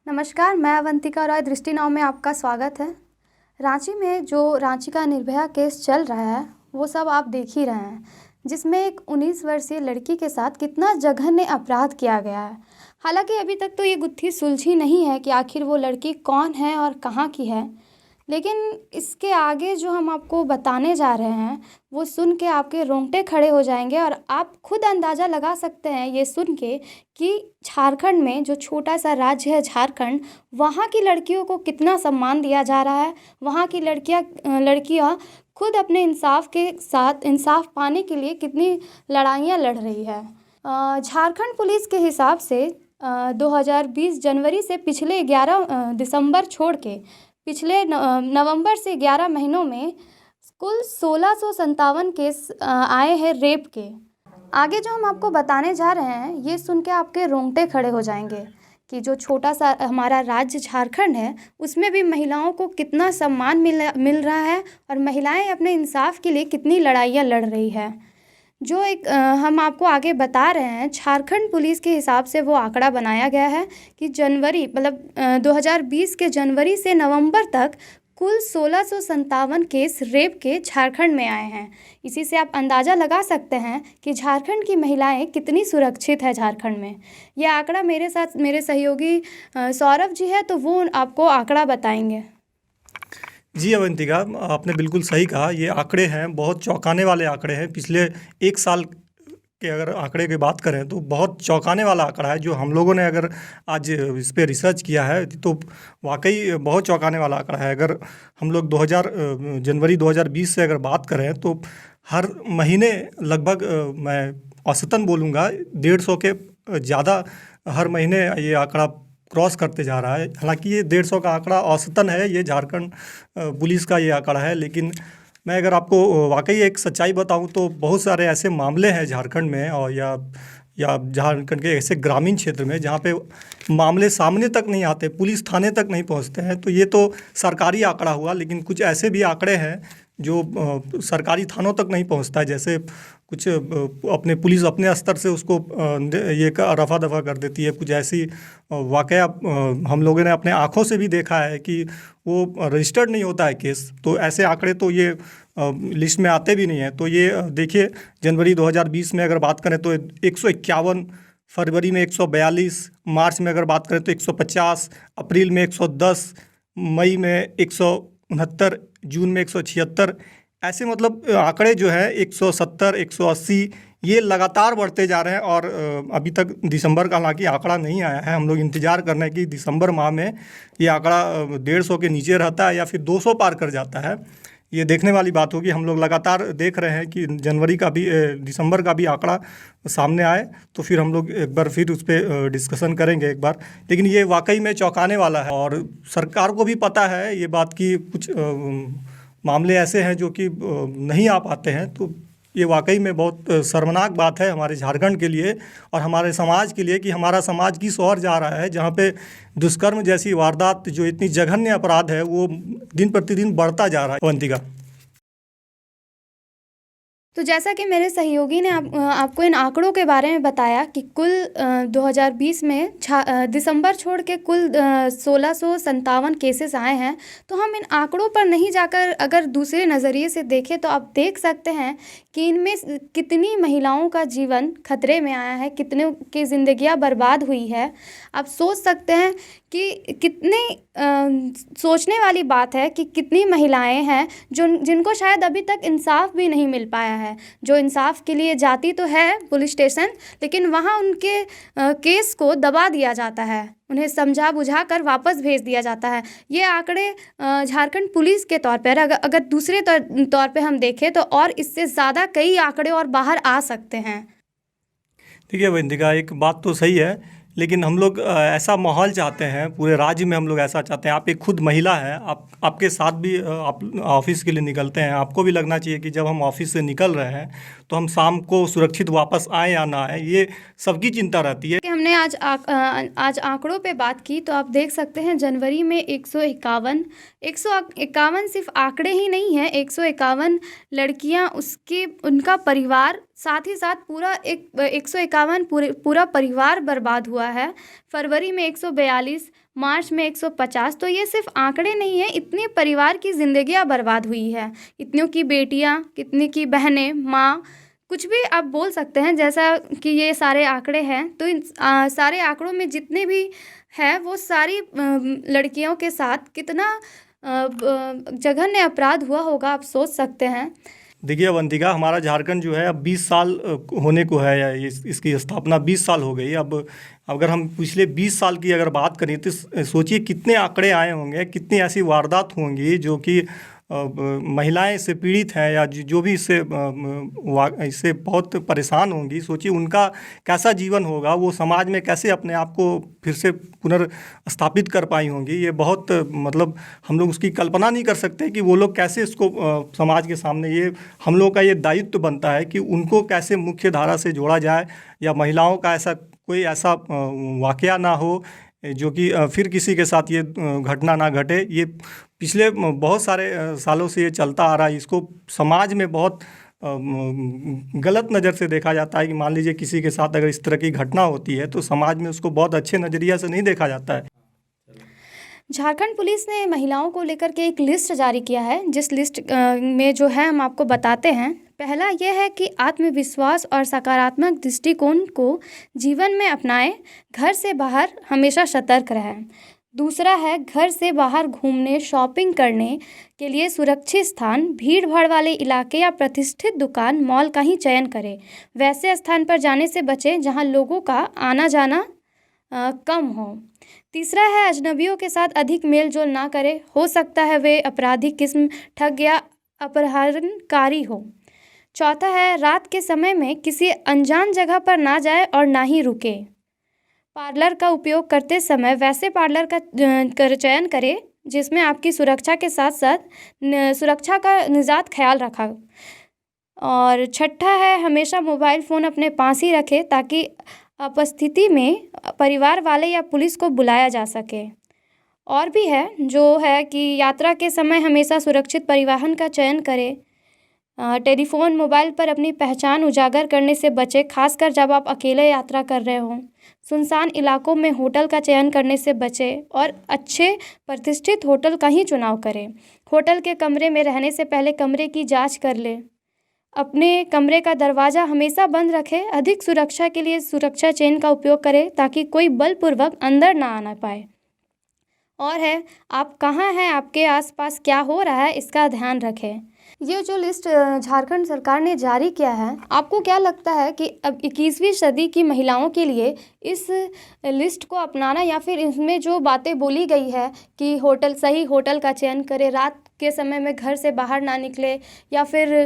नमस्कार, मैं अवंतिका रॉय दृष्टि नाव में आपका स्वागत है। रांची में जो रांची का निर्भया केस चल रहा है वो सब आप देख ही रहे हैं, जिसमें एक 19 वर्षीय लड़की के साथ कितना जघन्य अपराध किया गया है। हालांकि अभी तक तो ये गुत्थी सुलझी नहीं है कि आखिर वो लड़की कौन है और कहाँ की है, लेकिन इसके आगे जो हम आपको बताने जा रहे हैं वो सुन के आपके रोंगटे खड़े हो जाएंगे और आप खुद अंदाज़ा लगा सकते हैं ये सुन के कि झारखंड में जो छोटा सा राज्य है झारखंड, वहाँ की लड़कियों को कितना सम्मान दिया जा रहा है। वहाँ की लड़कियाँ खुद अपने इंसाफ के साथ इंसाफ पाने के लिए कितनी लड़ाइयाँ लड़ रही है। झारखंड पुलिस के हिसाब से 2020 जनवरी से पिछले 11 दिसंबर छोड़ के पिछले नवंबर से 11 महीनों में कुल 1657 केस आए हैं रेप के। आगे जो हम आपको बताने जा रहे हैं ये सुन के आपके रोंगटे खड़े हो जाएंगे कि जो छोटा सा हमारा राज्य झारखंड है उसमें भी महिलाओं को कितना सम्मान मिल रहा है और महिलाएं अपने इंसाफ के लिए कितनी लड़ाइयाँ लड़ रही है। जो एक हम आपको आगे बता रहे हैं, झारखंड पुलिस के हिसाब से वो आंकड़ा बनाया गया है कि जनवरी 2020 के जनवरी से नवंबर तक कुल 1657 केस रेप के झारखंड में आए हैं। इसी से आप अंदाज़ा लगा सकते हैं कि झारखंड की महिलाएं कितनी सुरक्षित है झारखंड में। यह आंकड़ा मेरे साथ मेरे सहयोगी सौरभ जी है, तो वो आपको आंकड़ा बताएंगे। जी अवंतिका, आपने बिल्कुल सही कहा। ये आंकड़े हैं, बहुत चौंकाने वाले आंकड़े हैं। पिछले एक साल के अगर आंकड़े की बात करें तो बहुत चौंकाने वाला आंकड़ा है। जो हम लोगों ने अगर आज इस पे रिसर्च किया है तो वाकई बहुत चौंकाने वाला आंकड़ा है। अगर हम लोग जनवरी 2020 से अगर बात करें तो हर महीने लगभग मैं औसतन बोलूँगा 150 के ज़्यादा हर महीने ये आंकड़ा क्रॉस करते जा रहा है। हालांकि ये 150 का आंकड़ा औसतन है, ये झारखंड पुलिस का ये आंकड़ा है। लेकिन मैं अगर आपको वाकई एक सच्चाई बताऊं तो बहुत सारे ऐसे मामले हैं झारखंड में और या झारखंड के ऐसे ग्रामीण क्षेत्र में जहाँ पे मामले सामने तक नहीं आते, पुलिस थाने तक नहीं पहुँचते हैं। तो ये तो सरकारी आंकड़ा हुआ, लेकिन कुछ ऐसे भी आंकड़े हैं जो सरकारी थानों तक नहीं पहुँचता है। जैसे कुछ अपने पुलिस अपने स्तर से उसको ये रफा दफा कर देती है। कुछ ऐसी वाकया हम लोगों ने अपने आँखों से भी देखा है कि वो रजिस्टर्ड नहीं होता है केस। तो ऐसे आंकड़े तो ये लिस्ट में आते भी नहीं हैं। तो ये देखिए, जनवरी 2020 में अगर बात करें तो 151, फरवरी में 142, मार्च में अगर बात करें तो 150, अप्रैल में 110, मई में 169, जून में 176। ऐसे मतलब आंकड़े जो है 170, 180 ये लगातार बढ़ते जा रहे हैं। और अभी तक दिसंबर का हालांकि आंकड़ा नहीं आया है। हम लोग इंतज़ार कर रहे हैं कि दिसंबर माह में ये आंकड़ा 150 के नीचे रहता है या फिर 200 पार कर जाता है। ये देखने वाली बात होगी। हम लोग लगातार देख रहे हैं कि जनवरी का भी दिसंबर का भी आंकड़ा सामने आए तो फिर हम लोग एक बार फिर उस पर डिस्कशन करेंगे एक बार। लेकिन ये वाकई में चौंकाने वाला है और सरकार को भी पता है ये बात कि कुछ मामले ऐसे हैं जो कि नहीं आ पाते हैं। तो ये वाकई में बहुत शर्मनाक बात है हमारे झारखंड के लिए और हमारे समाज के लिए कि हमारा समाज किस ओर जा रहा है, जहाँ पे दुष्कर्म जैसी वारदात जो इतनी जघन्य अपराध है वो दिन प्रतिदिन बढ़ता जा रहा है। अवंतिका, तो जैसा कि मेरे सहयोगी ने आपको इन आंकड़ों के बारे में बताया कि कुल 2020 में दिसंबर छोड़ के कुल 1657 केसेस आए हैं, तो हम इन आंकड़ों पर नहीं जाकर अगर दूसरे नज़रिए से देखें तो आप देख सकते हैं कि इनमें कितनी महिलाओं का जीवन खतरे में आया है, कितने की ज़िंदगियां बर्बाद हुई है। आप सोच सकते हैं कि कितनी सोचने वाली बात है कि कितनी महिलाएं हैं जिनको शायद अभी तक इंसाफ भी नहीं मिल पाया है। जो इंसाफ के लिए जाती तो है पुलिस स्टेशन, लेकिन वहाँ उनके केस को दबा दिया जाता है, उन्हें समझा बुझा कर वापस भेज दिया जाता है। ये आंकड़े झारखंड पुलिस के तौर पर अगर दूसरे तौर पे हम देखें तो और इससे ज़्यादा कई आंकड़े और बाहर आ सकते हैं। देखिए वंदिका, एक बात तो सही है, लेकिन हम लोग ऐसा माहौल चाहते हैं पूरे राज्य में। हम लोग ऐसा चाहते हैं। आप एक खुद महिला हैं, आपके साथ भी आप ऑफिस के लिए निकलते हैं। आपको भी लगना चाहिए कि जब हम ऑफिस से निकल रहे हैं तो हम शाम को सुरक्षित वापस आए या ना आए, ये सबकी चिंता रहती है। कि हमने आज आंकड़ों पे बात की तो आप देख सकते हैं जनवरी में 151 सिर्फ आंकड़े ही नहीं हैं, 151 लड़कियां, उनका परिवार, साथ ही साथ पूरा 151 पूरा परिवार बर्बाद हुआ है। फरवरी में 142, मार्च में 150। तो ये सिर्फ आंकड़े नहीं है, इतने परिवार की जिंदगियां बर्बाद हुई है, इतनों की बेटियां, कितनी की बहनें, माँ, कुछ भी आप बोल सकते हैं। जैसा कि ये सारे आंकड़े हैं, तो इन सारे आंकड़ों में जितने भी है वो सारी लड़कियों के साथ कितना जघन्य अपराध हुआ होगा, आप सोच सकते हैं। देखिए अवंतिका, हमारा झारखंड जो है अब 20 साल होने को है, या इसकी स्थापना 20 साल हो गई। अब अगर हम पिछले 20 साल की अगर बात करें तो सोचिए कितने आंकड़े आए होंगे, कितनी ऐसी वारदात होंगी जो कि महिलाएं इससे पीड़ित हैं या जो भी इससे बहुत परेशान होंगी। सोचिए उनका कैसा जीवन होगा, वो समाज में कैसे अपने आप को फिर से पुनर्स्थापित कर पाई होंगी। ये बहुत मतलब हम लोग उसकी कल्पना नहीं कर सकते कि वो लोग कैसे इसको समाज के सामने, ये हम लोग का ये दायित्व बनता है कि उनको कैसे मुख्य धारा से जोड़ा जाए, या महिलाओं का ऐसा कोई ऐसा वाकया ना हो जो कि फिर किसी के साथ ये घटना ना घटे। ये पिछले बहुत सारे सालों से ये चलता आ रहा है। इसको समाज में बहुत गलत नज़र से देखा जाता है कि मान लीजिए किसी के साथ अगर इस तरह की घटना होती है तो समाज में उसको बहुत अच्छे नज़रिया से नहीं देखा जाता है। झारखंड पुलिस ने महिलाओं को लेकर के एक लिस्ट जारी किया है, जिस लिस्ट में जो है हम आपको बताते हैं। पहला यह है कि आत्मविश्वास और सकारात्मक दृष्टिकोण को जीवन में अपनाएं, घर से बाहर हमेशा सतर्क रहें। दूसरा है, घर से बाहर घूमने, शॉपिंग करने के लिए सुरक्षित स्थान, भीड़ भाड़ वाले इलाके या प्रतिष्ठित दुकान, मॉल का ही चयन करें। वैसे स्थान पर जाने से बचें जहां लोगों का आना जाना कम हो। तीसरा है, अजनबियों के साथ अधिक मेल जोल ना करें, हो सकता है वे आपराधिक किस्म, ठग या अपहरणकारी हो। चौथा है, रात के समय में किसी अनजान जगह पर ना जाए और ना ही रुके। पार्लर का उपयोग करते समय वैसे पार्लर का चयन करें जिसमें आपकी सुरक्षा के साथ साथ सुरक्षा का निजात ख्याल रखा। और छठा है, हमेशा मोबाइल फ़ोन अपने पास ही रखें ताकि उपस्थिति में परिवार वाले या पुलिस को बुलाया जा सके। और भी है जो है कि यात्रा के समय हमेशा सुरक्षित परिवहन का चयन करें। टेलीफोन, मोबाइल पर अपनी पहचान उजागर करने से बचें, खासकर जब आप अकेले यात्रा कर रहे हों। सुनसान इलाकों में होटल का चयन करने से बचें और अच्छे प्रतिष्ठित होटल का ही चुनाव करें। होटल के कमरे में रहने से पहले कमरे की जांच कर लें। अपने कमरे का दरवाज़ा हमेशा बंद रखें। अधिक सुरक्षा के लिए सुरक्षा चेन का उपयोग करें ताकि कोई बलपूर्वक अंदर ना आना पाए। और है, आप कहाँ हैं, आपके आसपास क्या हो रहा है, इसका ध्यान रखें। ये जो लिस्ट झारखंड सरकार ने जारी किया है, आपको क्या लगता है कि अब 21वीं सदी की महिलाओं के लिए इस लिस्ट को अपनाना, या फिर इसमें जो बातें बोली गई है कि सही होटल का चयन करें, रात के समय में घर से बाहर ना निकले, या फिर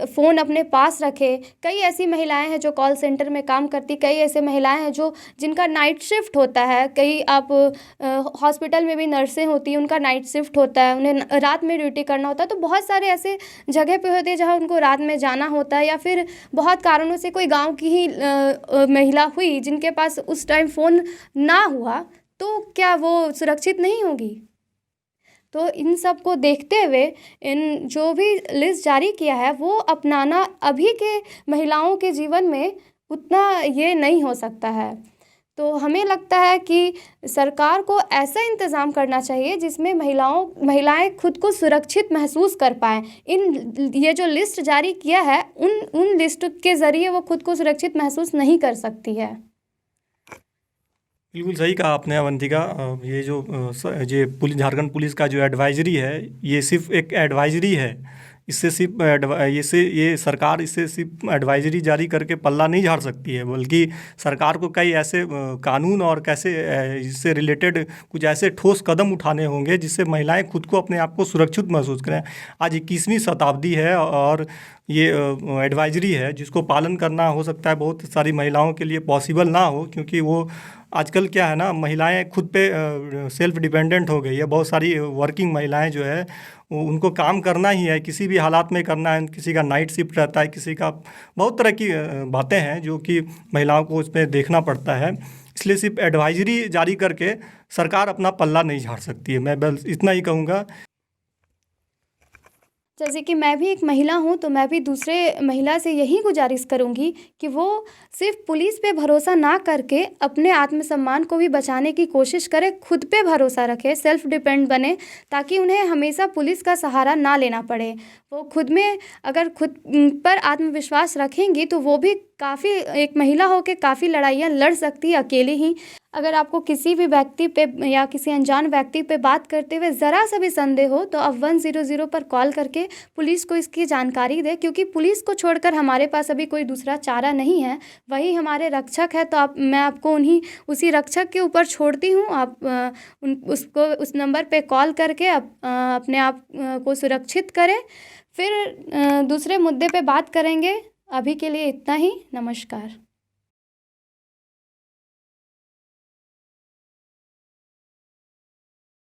फ़ोन अपने पास रखें। कई ऐसी महिलाएं हैं जो कॉल सेंटर में काम करती, कई ऐसे महिलाएं हैं जिनका नाइट शिफ्ट होता है, कई आप हॉस्पिटल में भी नर्सें होती हैं, उनका नाइट शिफ्ट होता है, उन्हें रात में ड्यूटी करना होता है। तो बहुत सारे ऐसे जगह पे होते हैं जहाँ उनको रात में जाना होता है, या फिर बहुत कारणों से कोई गाँव की ही महिला हुई जिनके पास उस टाइम फ़ोन ना हुआ, तो क्या वो सुरक्षित नहीं होगी? तो इन सब को देखते हुए इन जो भी लिस्ट जारी किया है वो अपनाना अभी के महिलाओं के जीवन में उतना ये नहीं हो सकता है। तो हमें लगता है कि सरकार को ऐसा इंतज़ाम करना चाहिए जिसमें महिलाएं खुद को सुरक्षित महसूस कर पाएँ। ये जो लिस्ट जारी किया है, उन लिस्ट के ज़रिए वो खुद को सुरक्षित महसूस नहीं कर सकती है। बिल्कुल सही कहा आपने अवंतिका। ये जो झारखंड पुलिस का जो एडवाइजरी है, ये सिर्फ एक एडवाइजरी है। ये सरकार इससे सिर्फ एडवाइजरी जारी करके पल्ला नहीं झाड़ सकती है, बल्कि सरकार को कई ऐसे कानून और इससे रिलेटेड कुछ ऐसे ठोस कदम उठाने होंगे जिससे महिलाएं खुद को अपने आप को सुरक्षित महसूस करें। आज 21वीं शताब्दी है और ये एडवाइजरी है जिसको पालन करना हो सकता है बहुत सारी महिलाओं के लिए पॉसिबल ना हो, क्योंकि वो आजकल क्या है ना, महिलाएं खुद पे सेल्फ डिपेंडेंट हो गई है। बहुत सारी वर्किंग महिलाएं जो है उनको काम करना ही है, किसी भी हालात में करना है। किसी का नाइट शिफ्ट रहता है, किसी का बहुत तरह की बातें हैं जो कि महिलाओं को उसमें देखना पड़ता है। इसलिए सिर्फ एडवाइजरी जारी करके सरकार अपना पल्ला नहीं झाड़ सकती है। मैं बस इतना ही कहूँगा। जैसे कि मैं भी एक महिला हूँ, तो मैं भी दूसरे महिला से यही गुजारिश करूँगी कि वो सिर्फ पुलिस पे भरोसा ना करके अपने आत्मसम्मान को भी बचाने की कोशिश करें, खुद पे भरोसा रखें, सेल्फ डिपेंड बने, ताकि उन्हें हमेशा पुलिस का सहारा ना लेना पड़े। वो खुद में अगर खुद पर आत्मविश्वास रखेंगी तो वो भी काफ़ी, एक महिला होकर काफ़ी लड़ाइयाँ लड़ सकती है अकेली ही। अगर आपको किसी भी व्यक्ति पे या किसी अनजान व्यक्ति पे बात करते हुए ज़रा सा भी संदेह हो तो आप 100 पर कॉल करके पुलिस को इसकी जानकारी दें, क्योंकि पुलिस को छोड़कर हमारे पास अभी कोई दूसरा चारा नहीं है, वही हमारे रक्षक है। तो मैं आपको उसी रक्षक के ऊपर छोड़ती हूँ। आप उस नंबर पे कॉल करके अपने आप को सुरक्षित करें। फिर दूसरे मुद्दे पे बात करेंगे। अभी के लिए इतना ही। नमस्कार।